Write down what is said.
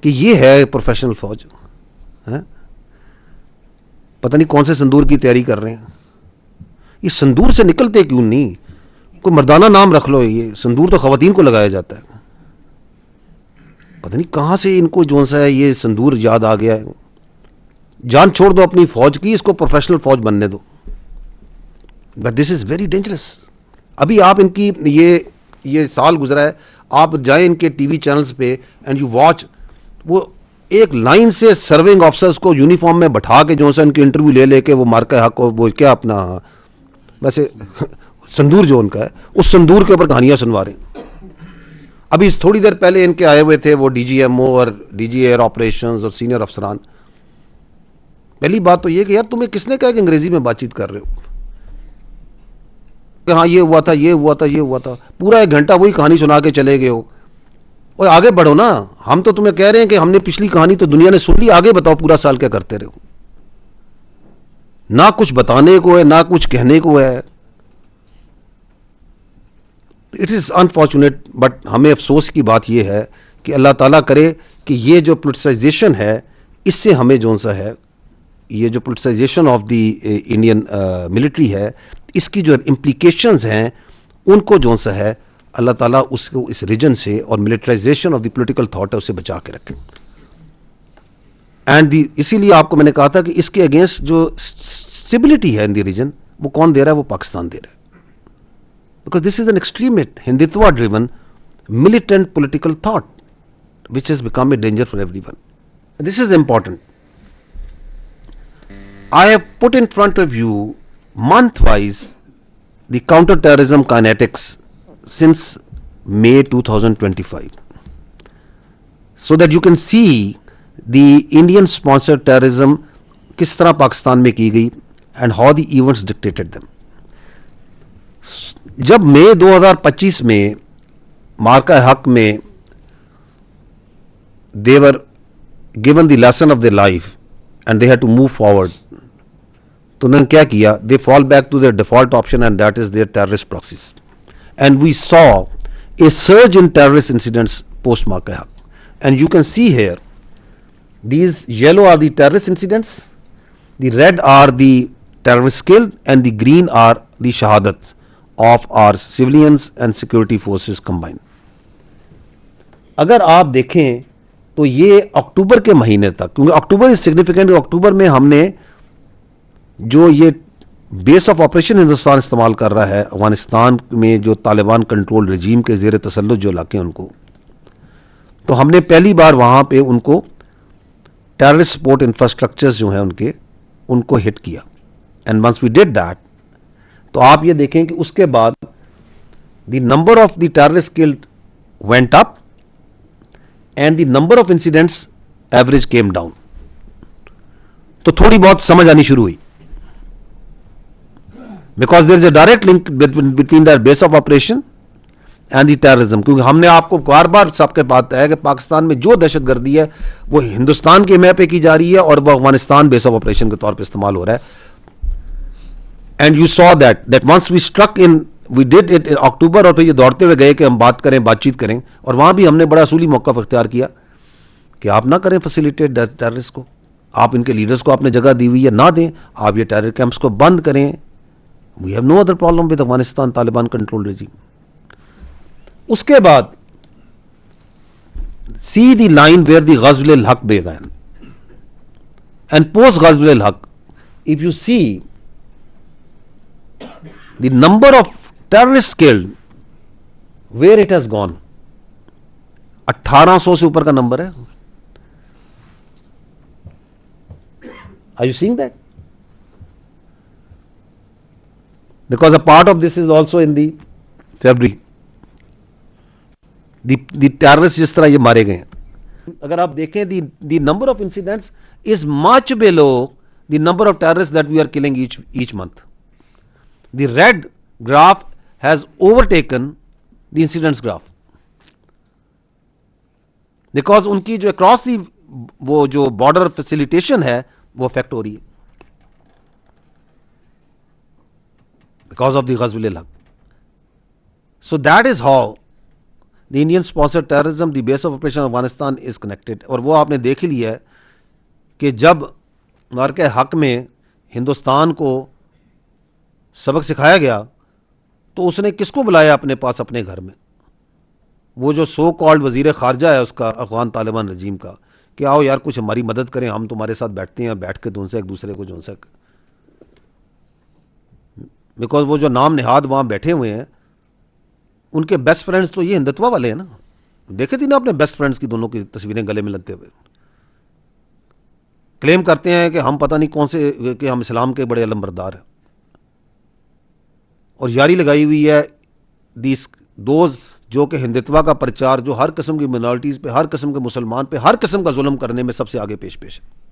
کہ یہ ہے پروفیشنل فوج. پتہ نہیں کون سے صندور کی تیاری کر رہے ہیں. یہ صندور سے نکلتے کیوں نہیں؟ کوئی مردانہ نام رکھ لو. یہ صندور تو خواتین کو لگایا جاتا ہے. پتہ نہیں کہاں سے ان کو جو سا ہے یہ صندور یاد آ گیا ہے. جان چھوڑ دو اپنی فوج کی, اس کو پروفیشنل فوج بننے دو. But this is very dangerous. ابھی آپ ان کی یہ سال گزرا ہے, آپ جائیں ان کے ٹی وی چینلز پہ اینڈ یو واچ, وہ ایک لائن سے سرونگ آفسرز کو یونیفارم میں بٹھا کے جو سا ان کے انٹرویو لے کے وہ مارکا حق, وہ کیا اپنا ویسے صندور جو ان کا ہے, اس صندور کے اوپر کہانیاں سنوا رہے ہیں. ابھی تھوڑی دیر پہلے ان کے آئے ہوئے تھے وہ ڈی جی ایم او اور ڈی جی ایئر آپریشنز اور سینئر افسران. پہلی بات تو یہ کہ یار تمہیں کس نے کہا کہ انگریزی میں بات چیت کر رہے ہو, کہ ہاں یہ ہوا تھا, یہ ہوا تھا, یہ ہوا تھا. پورا 1 گھنٹہ وہی کہانی سنا کے چلے گئے ہو. اور آگے بڑھو نا. ہم تو تمہیں کہہ رہے ہیں کہ ہم نے پچھلی کہانی تو دنیا نے سن لی, آگے بتاؤ پورا سال کیا کرتے رہو. نہ کچھ بتانے کو ہے, نہ کچھ کہنے کو ہے. اٹ از انفارچونیٹ, بٹ ہمیں افسوس کی بات یہ ہے کہ اللہ تعالیٰ کرے کہ یہ جو پولیٹیسائزیشن ہے, اس سے ہمیں جو سا ہے, یہ جو politicisation of the Indian military ہے, اس کی جو امپلیکیشنز ہیں ان کو جو سا ہے اللہ تعالیٰ اس کو اس ریجن سے اور militarisation of the political thought ہے اسے بچا کے رکھے. اینڈ اسی لیے آپ کو میں نے کہا تھا کہ اس کے اگینسٹ جو اسٹیبلٹی ہے ان دی ریجن, وہ کون دے رہا ہے؟ وہ پاکستان دے رہا ہے. Because this is an extreme Hindutva driven militant political thought which has become a danger for everyone. This is important. I have put in front of you month-wise the counter-terrorism kinetics since May 2025, so that you can see the Indian sponsored terrorism kis tarah Pakistan mein ki gayi and how the events dictated them. جب مئی 2025 میں مارکا حق میں they were given the lesson of their life and they had to move forward, تو انہوں نے کیا کیا؟ they fall back to their default option and that is their terrorist proxies. And we saw a surge in terrorist incidents post Marka Haq. And you can see here, these yellow are the terrorist incidents, the red are the terrorists killed, and the green are the shahadats of our civilians and security forces combined. اگر آپ دیکھیں تو یہ اکتوبر کے مہینے تک, کیونکہ اکتوبر is significant, اکتوبر میں ہم نے جو یہ بیس آف آپریشن ہندوستان استعمال کر رہا ہے افغانستان میں جو طالبان کنٹرول رجیم کے زیر تسلط جو علاقے ان کو, تو ہم نے پہلی بار وہاں پہ ان کو ٹیررسٹ سپورٹ انفراسٹرکچرز جو ہیں ان کو ہٹ کیا. And once we did that, تو آپ یہ دیکھیں کہ اس کے بعد the number of the terrorist killed went up and the number of incidents average came down. تو تھوڑی بہت سمجھ آنی شروع ہوئی, because there is a direct link between the base of operation and the terrorism. کیونکہ ہم نے آپ کو بار بار سب کے بات ہے کہ پاکستان میں جو دہشت گردی ہے وہ ہندوستان کے میپ پہ کی جا رہی ہے اور وہ افغانستان بیس آف آپریشن کے طور پہ استعمال ہو رہا ہے. And you saw that once we struck in, we did it in October, اور پھر یہ دوڑتے ہوئے گئے کہ ہم بات چیت کریں, اور وہاں بھی ہم نے بڑا اصولی موقف اختیار کیا کہ آپ نہ کریں فیسیلیٹیٹ ٹیررسٹ کو. آپ ان کے لیڈرز کو آپ نے جگہ دی ہوئی ہے, نہ دیں. آپ یہ ٹیرر کیمپس کو بند کریں. We have no other problem with Afghanistan Taliban control regime. اس کے بعد see the line where the Ghazw al-Haq began. And post Ghazw al-Haq, if you see the number of terrorists killed, where it has gone, 1800 سے اوپر کا number ہے. Are you seeing that? Because a part of this is also in the February. The terrorists جس طرح یہ مارے گئے ہیں, اگر آپ دیکھیں the number of incidents is much below the number of terrorists that we are killing each month. The red graph has overtaken the incidents graph, because ان کی جو across the وہ جو border facilitation ہے وہ افیکٹ ہو رہی ہے because of the Ghazw al-Haq. So that is how the Indian sponsor terrorism the base of operation Afghanistan is connected. اور وہ آپ نے دیکھ ہی لیا ہے کہ جب معرکہ حق میں ہندوستان کو سبق سکھایا گیا تو اس نے کس کو بلایا اپنے پاس اپنے گھر میں؟ وہ جو سو کالڈ وزیر خارجہ ہے اس کا افغان طالبان رجیم کا، کہ آؤ یار کچھ ہماری مدد کریں، ہم تمہارے ساتھ بیٹھتے ہیں، بیٹھ کے تو ان سے ایک دوسرے کو جو سے، بیکاز وہ جو نام نہاد وہاں بیٹھے ہوئے ہیں ان کے بیسٹ فرینڈز تو یہ ہندتوا والے ہیں نا. دیکھے تھی نا اپنے بیسٹ فرینڈز کی دونوں کی تصویریں گلے میں لگتے ہوئے، کلیم کرتے ہیں کہ ہم پتہ نہیں کون سے، کہ ہم اسلام کے بڑے علمبردار ہیں، اور یاری لگائی ہوئی ہے دوز جو کہ ہندتوا کا پرچار، جو ہر قسم کی منارٹیز پہ، ہر قسم کے مسلمان پہ، ہر قسم کا ظلم کرنے میں سب سے آگے پیش ہے.